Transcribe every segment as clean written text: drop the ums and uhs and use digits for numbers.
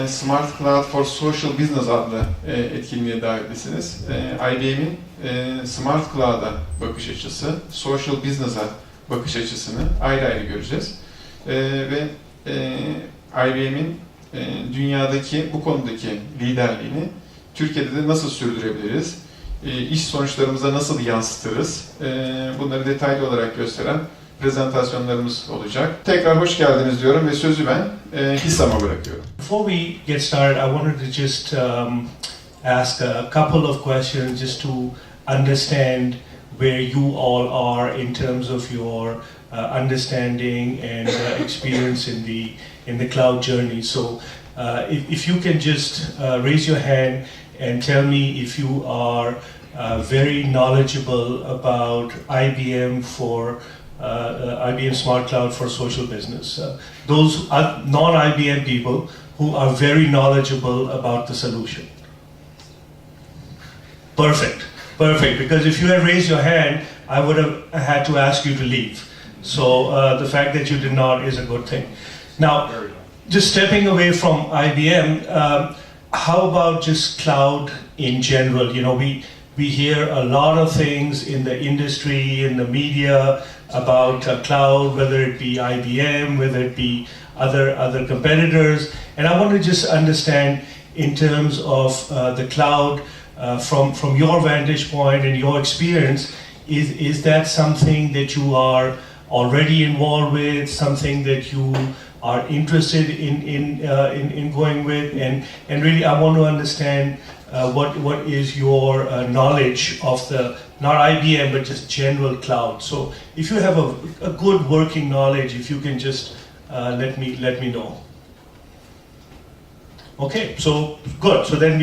Smart Cloud for Social Business adlı etkinliğe davetlisiniz. IBM'in Smart Cloud'a bakış açısı, Social Business'a bakış açısını ayrı ayrı göreceğiz. Ve IBM'in dünyadaki bu konudaki liderliğini Türkiye'de de nasıl sürdürebiliriz, iş sonuçlarımıza nasıl yansıtırız, bunları detaylı olarak gösteren prezentasyonlarımız olacak. Tekrar hoş geldiniz diyorum ve sözü ben Hissan'a bırakıyorum. Before we get started, I wanted to just ask a couple of questions just to understand where you all are in terms of your understanding and experience in the cloud journey. So, if you can just raise your hand and tell me if you are very knowledgeable about IBM for IBM Smart Cloud for Social Business. Those are non-IBM people who are very knowledgeable about the solution. Perfect, perfect. Because if you had raised your hand, I would have had to ask you to leave. So the fact that you did not is a good thing. Now, just stepping away from IBM, how about just cloud in general? You know, we hear a lot of things in the industry, in the media about cloud, whether it be IBM, whether it be other competitors. And I want to just understand in terms of the cloud from your vantage point and your experience, is that something that you are already involved with, something that you are interested in going with, and really I want to understand what is your knowledge of the, not IBM, but just general cloud. So if you have a good working knowledge, if you can just let me know. Okay, so good. So then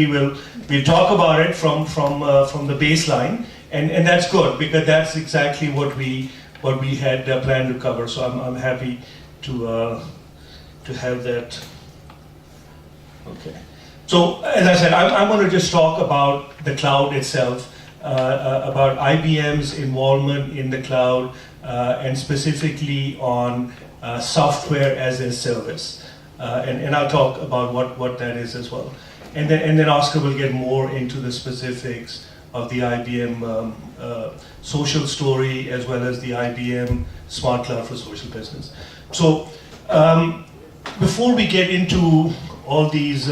we'll talk about it from the baseline, and that's good because that's exactly what we had planned to cover. So I'm happy to have that. Okay. So as I said, I'm going to just talk about the cloud itself, about IBM's involvement in the cloud, and specifically on software as a service. And I'll talk about what that is as well. And then Oscar will get more into the specifics of the IBM social story as well as the IBM Smart Cloud for Social Business. So before we get into all these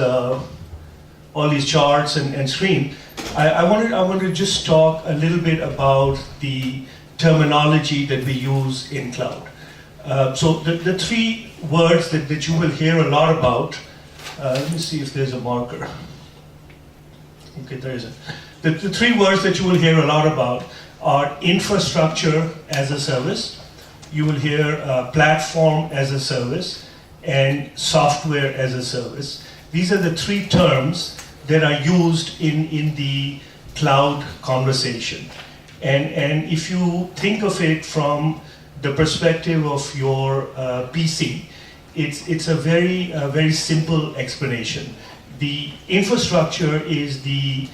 charts and screen, I wanted to just talk a little bit about the terminology that we use in cloud. So the three words that you will hear a lot about, let me see if there's a marker. Okay, there isn't. The three words that you will hear a lot about are infrastructure as a service, you will hear platform as a service, and software as a service. These are the three terms that are used in the cloud conversation. And if you think of it from the perspective of your PC, it's a very simple explanation. The infrastructure is the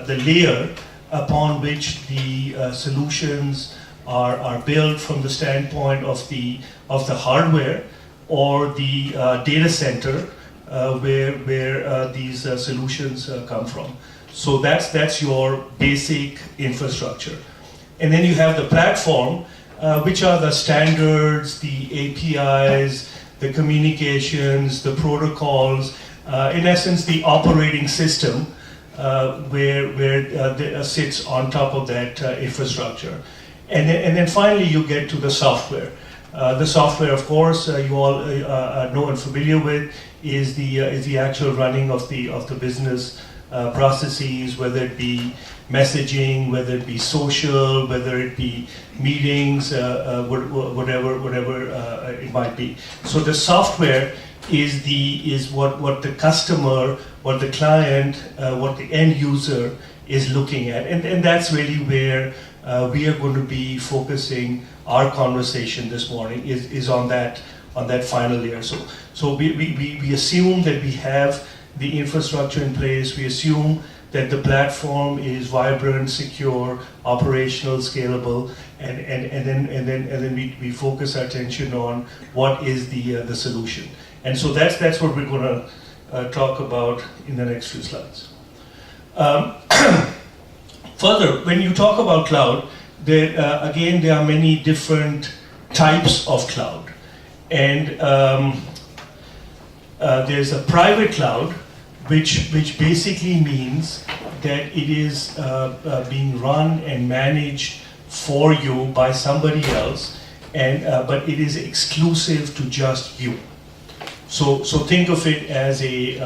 layer upon which the solutions are built from the standpoint of the hardware or the data center where these solutions come from. So that's your basic infrastructure. And then you have the platform, which are the standards, the APIs, the communications, the protocols, in essence the operating system where sits on top of that infrastructure. And then finally you get to the software. The software, of course, you all know and familiar with, is the actual running of the business processes, whether it be messaging, whether it be social, whether it be meetings, whatever it might be. So the software is what the customer, what the client, what the end user is looking at, and that's really where we are going to be focusing our conversation this morning is on that final layer. So we assume that we have the infrastructure in place. We assume that the platform is vibrant, secure, operational, scalable, and then we focus our attention on what is the solution. And so that's what we're going to talk about in the next few slides. Further, when you talk about cloud, there are many different types of cloud. And there's a private cloud, which basically means that it is being run and managed for you by somebody else, and but it is exclusive to just you. So think of it as in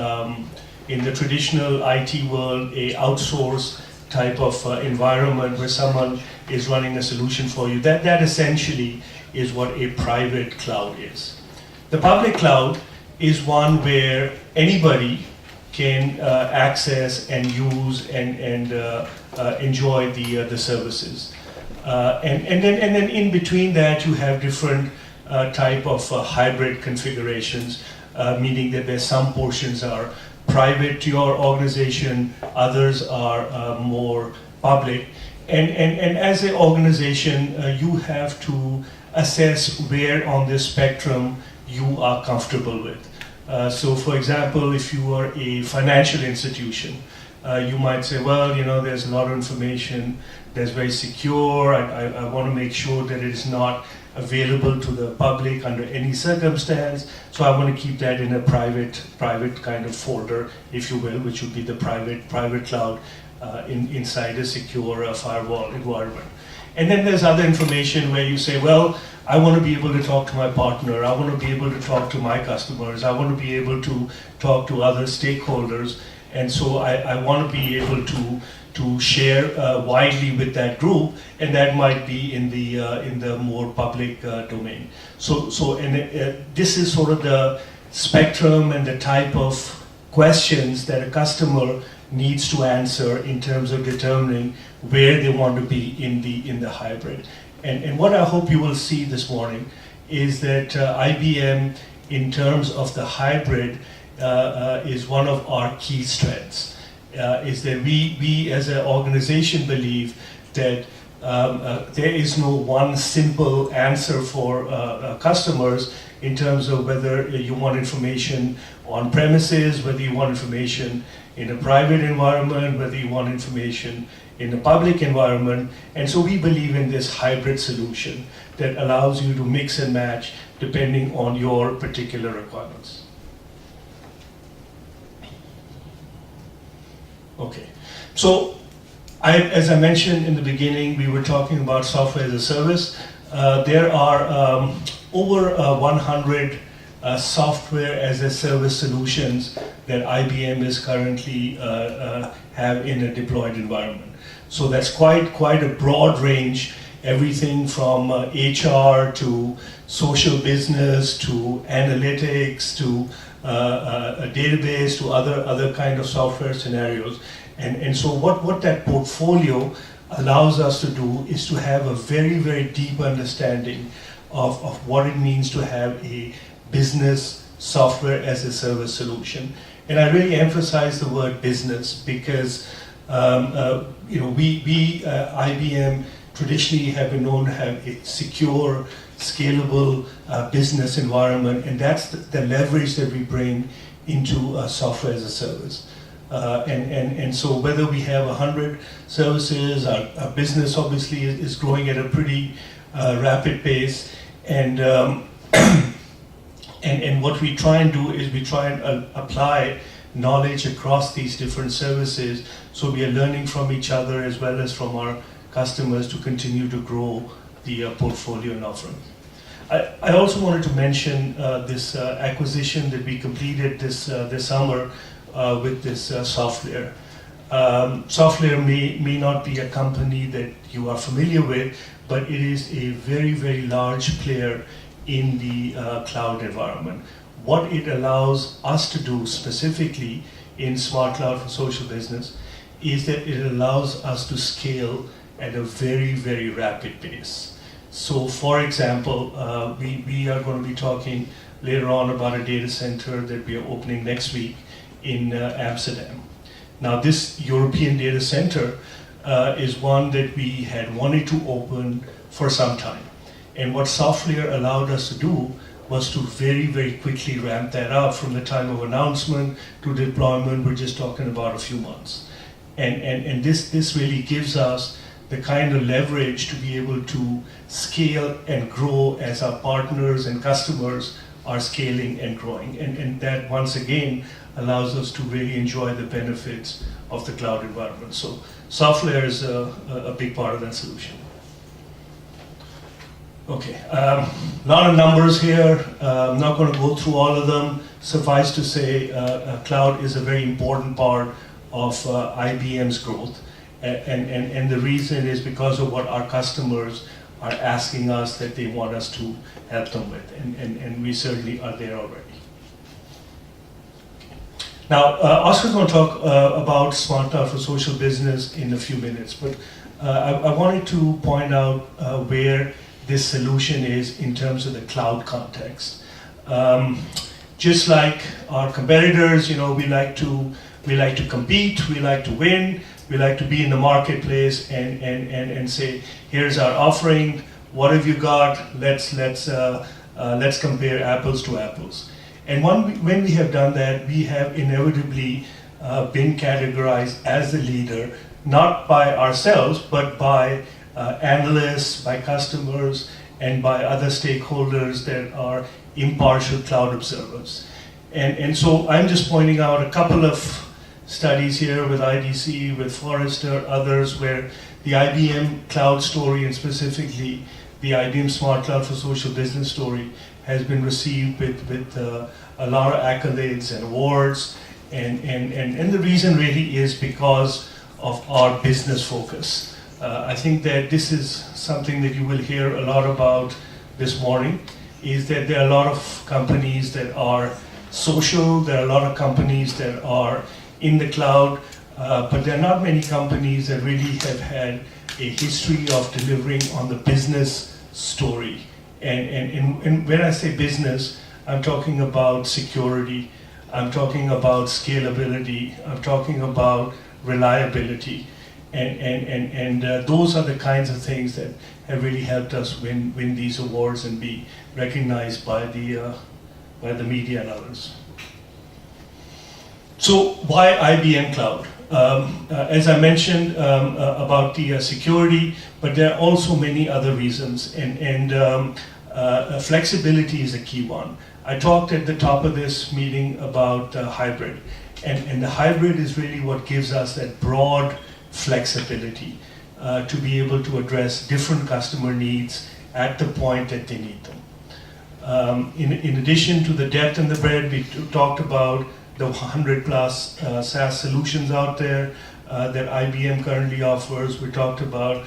the traditional IT world, a outsourced type of environment where someone is running a solution for you. That essentially is what a private cloud is. The public cloud is one where anybody can access and use and enjoy the services. And then in between that you have different type of hybrid configurations, meaning that there's some portions are private to your organization, others are more public. And as an organization, you have to assess where on this spectrum you are comfortable with. So for example, if you are a financial institution, you might say, well, there's a lot of information that's very secure. I want to make sure that it is not available to the public under any circumstance. So I want to keep that in a private kind of folder, if you will, which would be the private cloud inside a secure firewall environment. And then there's other information where you say, well, I want to be able to talk to my partner, I want to be able to talk to my customers, I want to be able to talk to other stakeholders, and so I want to be able to share widely with that group, and that might be in the more public domain. So this is sort of the spectrum and the type of questions that a customer needs to answer in terms of determining where they want to be in the hybrid. And what I hope you will see this morning is that IBM, in terms of the hybrid, is one of our key strengths. Is that we as an organization believe that there is no one simple answer for customers in terms of whether you want information on premises, whether you want information in a private environment, whether you want information in a public environment. And so we believe in this hybrid solution that allows you to mix and match depending on your particular requirements. Okay, so as I mentioned in the beginning, we were talking about software as a service. There are over 100 software as a service solutions that IBM is currently have in a deployed environment. So that's quite a broad range, everything from HR to social business to analytics to a database to other kind of software scenarios. And so what that portfolio allows us to do is to have a very, very deep understanding of what it means to have a business software as a service solution. And I really emphasize the word business because IBM traditionally have been known to have a secure, scalable business environment, and that's the leverage that we bring into software as a service. And so whether we have 100 services, our business obviously is growing at a pretty rapid pace, and what we try and do is we try and apply knowledge across these different services, so we are learning from each other as well as from our customers to continue to grow the portfolio and offering. I also wanted to mention this acquisition that we completed this summer with this software. Software may not be a company that you are familiar with, but it is a very, very large player in the cloud environment. What it allows us to do specifically in Smart Cloud for Social Business is that it allows us to scale at a very, very rapid pace. So for example, we are going to be talking later on about a data center that we are opening next week in Amsterdam. Now this European data center is one that we had wanted to open for some time. And what software allowed us to do was to very, very quickly ramp that up from the time of announcement to deployment. We're just talking about a few months. And this really gives us the kind of leverage to be able to scale and grow as our partners and customers are scaling and growing. And that, once again, allows us to really enjoy the benefits of the cloud environment. So software is a big part of that solution. Okay, a lot of numbers here. I'm not going to go through all of them. Suffice to say, cloud is a very important part of IBM's growth. And the reason is because of what our customers are asking us that they want us to help them with. And we certainly are there already. Now, Oscar's going to talk about Smart Cloud for Social Business in a few minutes. But I wanted to point out where this solution is in terms of the cloud context. Just like our competitors, we like to compete, we like to win, we like to be in the marketplace and say, here's our offering, what have you got? Let's compare apples to apples. And when we have done that, we have inevitably been categorized as the leader, not by ourselves, but by analysts, by customers, and by other stakeholders that are impartial cloud observers. And so I'm just pointing out a couple of studies here with IDC, with Forrester, others, where the IBM cloud story, and specifically the IBM Smart Cloud for Social Business story, has been received with a lot of accolades and awards. And the reason really is because of our business focus. I think that this is something that you will hear a lot about this morning, is that there are a lot of companies that are social, there are a lot of companies that are in the cloud, but there are not many companies that really have had a history of delivering on the business story. And when I say business, I'm talking about security, I'm talking about scalability, I'm talking about reliability. And those are the kinds of things that have really helped us win these awards and be recognized by the media and others. So why IBM Cloud? As I mentioned about the security, but there are also many other reasons, and flexibility is a key one. I talked at the top of this meeting about hybrid, and the hybrid is really what gives us that broad flexibility to be able to address different customer needs at the point that they need them. In addition to the depth and the breadth, we talked about the 100 plus SaaS solutions out there that IBM currently offers. We talked about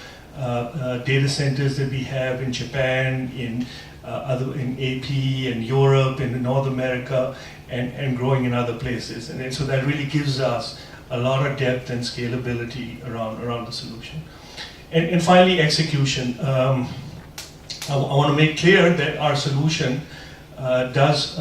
data centers that we have in Japan, in AP, in Europe, in North America, and growing in other places. And so that really gives us a lot of depth and scalability around the solution. And finally, execution. I want to make clear that our solution does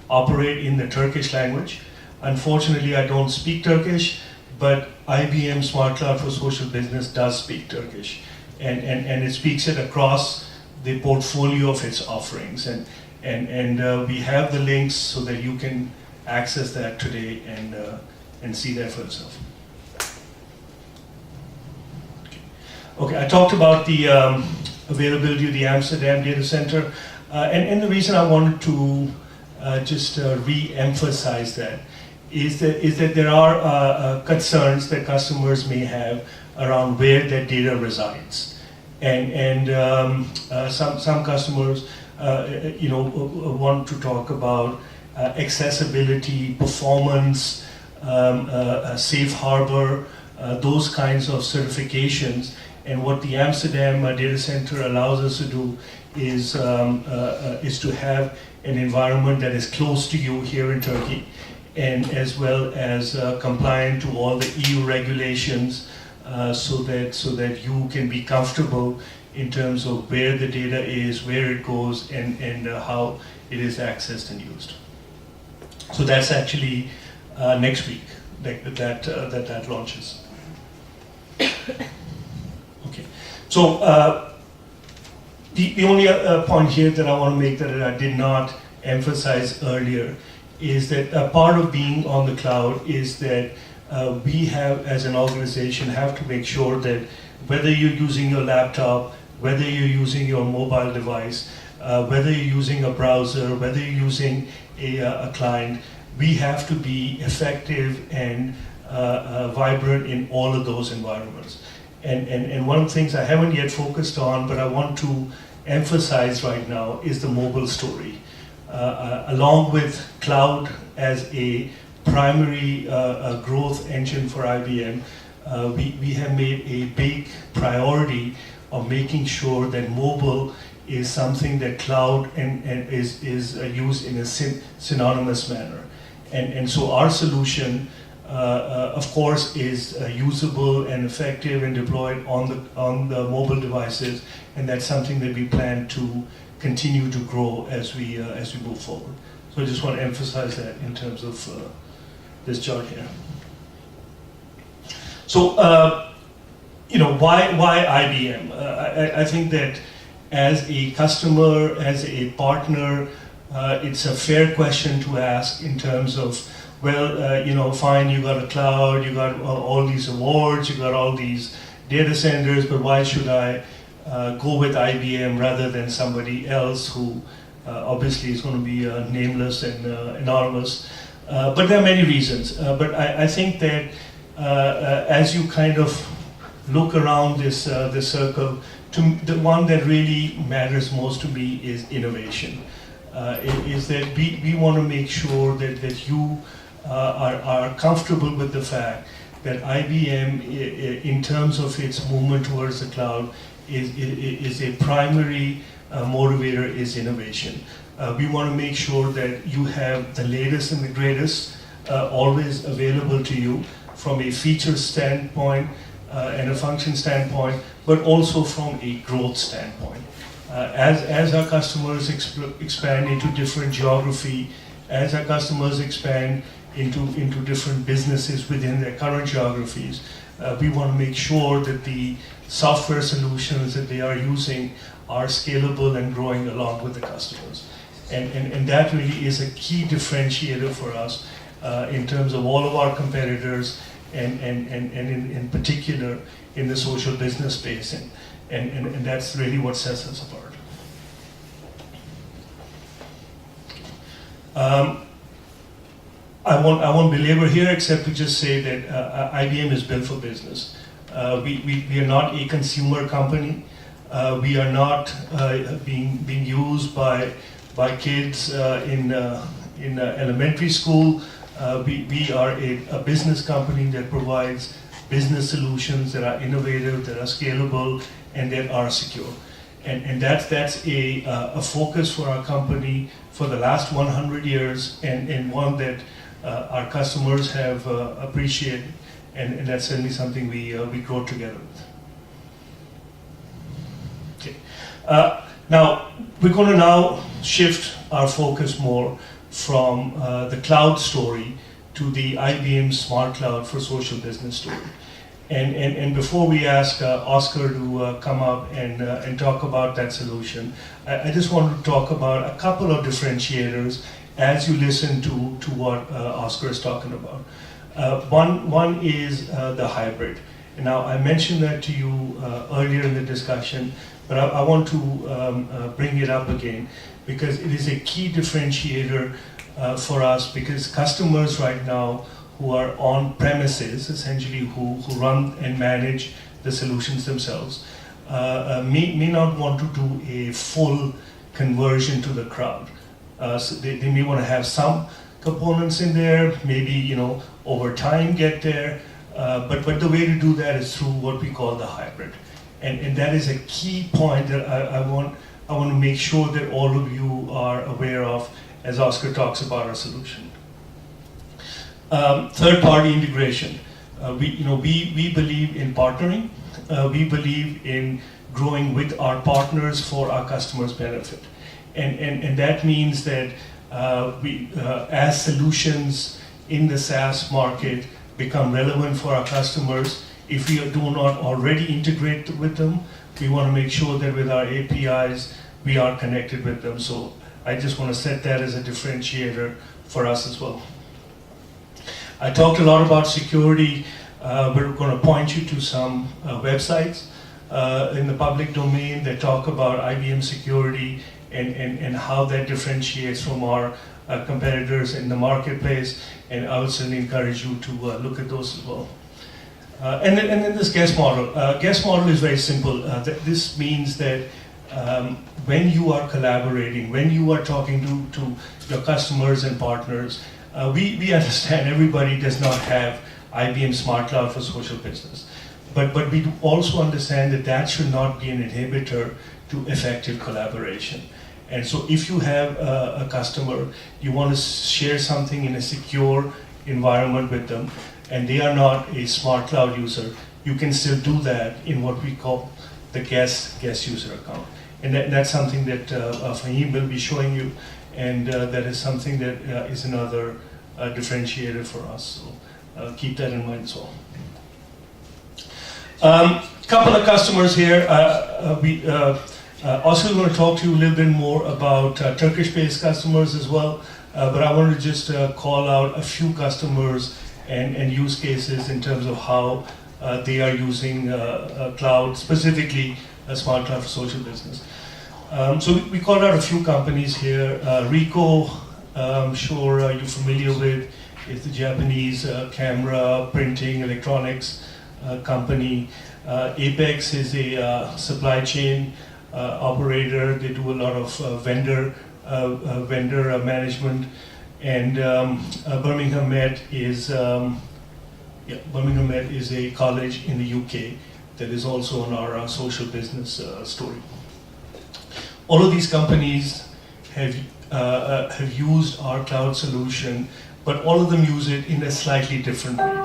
operate in the Turkish language. Unfortunately, I don't speak Turkish, but IBM Smart Cloud for Social Business does speak Turkish. And it speaks it across the portfolio of its offerings. And we have the links so that you can access that today and see that for yourself. Okay, I talked about the availability of the Amsterdam data center. And the reason I wanted to just re-emphasize that is that there are concerns that customers may have around where their data resides, and some customers want to talk about accessibility, performance, safe harbor, those kinds of certifications. And what the Amsterdam data center allows us to do is to have an environment that is close to you here in Turkey, and as well as compliant to all the EU regulations, so that you can be comfortable in terms of where the data is, where it goes, and how it is accessed and used. So that's actually next week that launches. Okay, so The only point here that I want to make that I did not emphasize earlier is that a part of being on the cloud is that we have, as an organization, have to make sure that whether you're using your laptop, whether you're using your mobile device, whether you're using a browser, whether you're using a client, we have to be effective and vibrant in all of those environments. And one of the things I haven't yet focused on, but I want to emphasize right now, is the mobile story. Along with cloud as a primary growth engine for IBM, we have made a big priority of making sure that mobile is something that cloud and is used in a synonymous manner. And so our solution, of course, is usable and effective and deployed on the mobile devices, and that's something that we plan to continue to grow as we move forward. So I just want to emphasize that in terms of this chart here. So, why IBM? I think that as a customer, as a partner, it's a fair question to ask in terms of, well, fine, you got a cloud, you got all these awards, you got all these data centers, but why should I go with IBM rather than somebody else who obviously is going to be nameless and anonymous? But there are many reasons. But I think that as you kind of look around this circle, the one that really matters most to me is innovation. Is that we want to make sure that you are comfortable with the fact that IBM, in terms of its movement towards the cloud, is a primary motivator is innovation. We want to make sure that you have the latest and the greatest always available to you from a feature standpoint and a function standpoint, but also from a growth standpoint. As our customers expand into different geography, as our customers expand into different businesses within their current geographies, we want to make sure that the software solutions that they are using are scalable and growing along with the customers. And that really is a key differentiator for us in terms of all of our competitors and in particular in the social business space. And that's really what sets us apart. I won't belabor here except to just say that IBM is built for business. We are not a consumer company. We are not being used by kids in elementary school. We are a business company that provides business solutions that are innovative, that are scalable, and that are secure. And that's a focus for our company for the last 100 years, and one that our customers have appreciated, and that's certainly something we grow together with. Okay. Now, we're going to now shift our focus more from the cloud story to the IBM Smart Cloud for Social Business story. And before we ask Oscar to come up and talk about that solution, I just want to talk about a couple of differentiators as you listen to what Oscar is talking about. One is the hybrid. Now, I mentioned that to you earlier in the discussion, but I want to bring it up again because it is a key differentiator for us, because customers right now who are on premises, essentially who run and manage the solutions themselves, may not want to do a full conversion to the cloud. So they may want to have some components in there, maybe over time get there, but the way to do that is through what we call the hybrid. And that is a key point that I want to make sure that all of you are aware of as Oscar talks about our solution. Third-party integration. We believe in partnering. We believe in growing with our partners for our customers' benefit. And that means that as solutions in the SaaS market become relevant for our customers, if we do not already integrate with them, We want to make sure that with our APIs, we are connected with them. So I just want to set that as a differentiator for us as well. I talked a lot about security. We're going to point you to some websites in the public domain that talk about IBM security and how that differentiates from our competitors in the marketplace. And I would certainly encourage you to look at those as well. And then this guest model. Guest model is very simple. This means that when you are collaborating, when you are talking to your customers and partners, we understand everybody does not have IBM Smart Cloud for social business. But we do also understand that that should not be an inhibitor to effective collaboration. And so if you have a customer, you want to share something in a secure environment with them, and they are not a Smart Cloud user, you can still do that in what we call the guest user account. And that's something that Fahim will be showing you, and that is something that is another differentiator for us. So keep that in mind as well. Couple of customers here. Also going to talk to you a little bit more about Turkish-based customers as well, but I want to just call out a few customers and use cases in terms of how they are using cloud, specifically Smart Cloud for social business. So we called out a few companies here. Ricoh, I'm sure you're familiar with, is the Japanese camera, printing, electronics company. Apex is a supply chain operator. They do a lot of vendor management. And Birmingham Met is a college in the UK that is also on our social business story. All of these companies have used our cloud solution, but all of them use it in a slightly different way.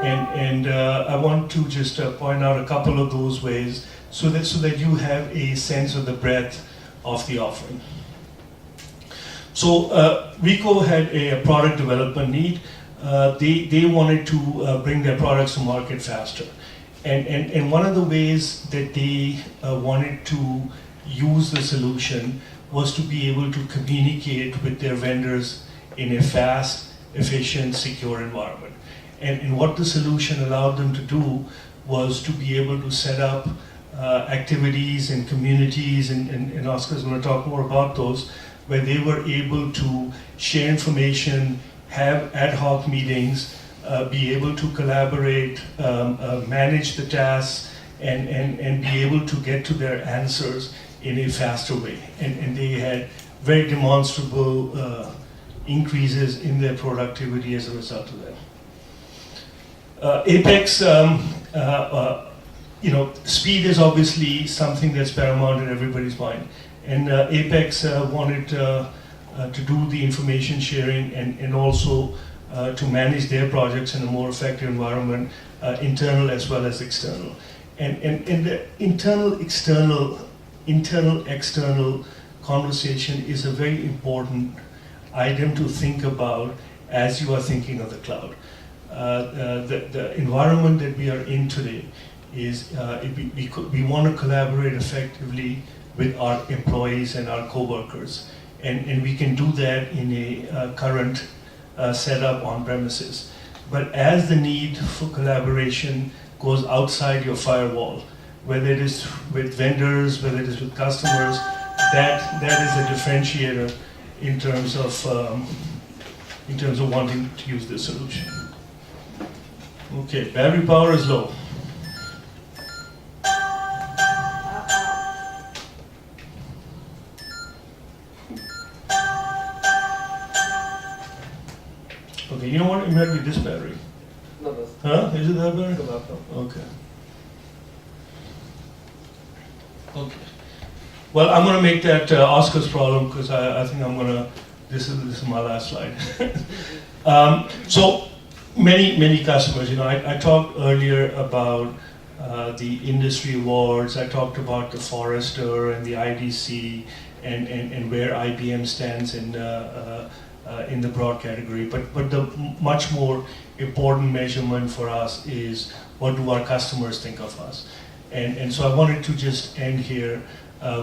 And I want to just point out a couple of those ways so that you have a sense of the breadth of the offering. So Ricoh had a product development need. They wanted to bring their products to market faster. And one of the ways that they wanted to use the solution was to be able to communicate with their vendors in a fast, efficient, secure environment. And what the solution allowed them to do was to be able to set up activities and communities, and Oscar's going to talk more about those, where they were able to share information, have ad hoc meetings, be able to collaborate, manage the tasks, and be able to get to their answers in a faster way. And they had very demonstrable increases in their productivity as a result of that. Apex, speed is obviously something that's paramount in everybody's mind. And Apex wanted to do the information sharing and also to manage their projects in a more effective environment, internal as well as external. And the internal-external conversation is a very important item to think about as you are thinking of the cloud. The environment that we are in today is we want to collaborate effectively with our employees and our co-workers. And we can do that in a current setup on premises. But as the need for collaboration goes outside your firewall, whether it is with vendors, whether it is with customers, that is a differentiator in terms of wanting to use this solution. Okay, battery power is low. Okay, you know what? It might be this battery. No, that's Huh? Is it that battery? the laptop. Okay. Okay. Well, I'm going to make that Oscar's problem because I think I'm going to. This is my last slide. So many customers. I talked earlier about the industry awards. I talked about the Forrester and the IDC and where IBM stands in the broad category. But the much more important measurement for us is what do our customers think of us. And so I wanted to just end here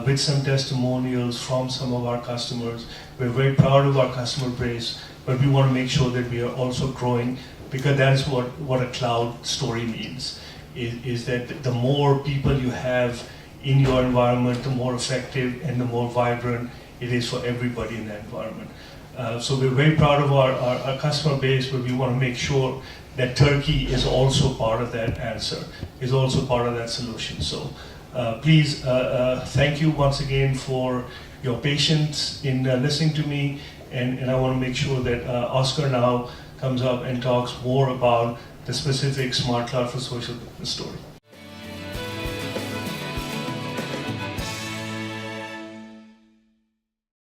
with some testimonials from some of our customers. We're very proud of our customer base, but we want to make sure that we are also growing, because that is what a cloud story means, is that the more people you have in your environment, the more effective and the more vibrant it is for everybody in that environment. So we're very proud of our customer base, but we want to make sure that Turkey is also part of that answer, is also part of that solution. So please, thank you once again for your patience in listening to me, and I want to make sure that Oscar now comes up and talks more about the specific Smart Cloud for Social story.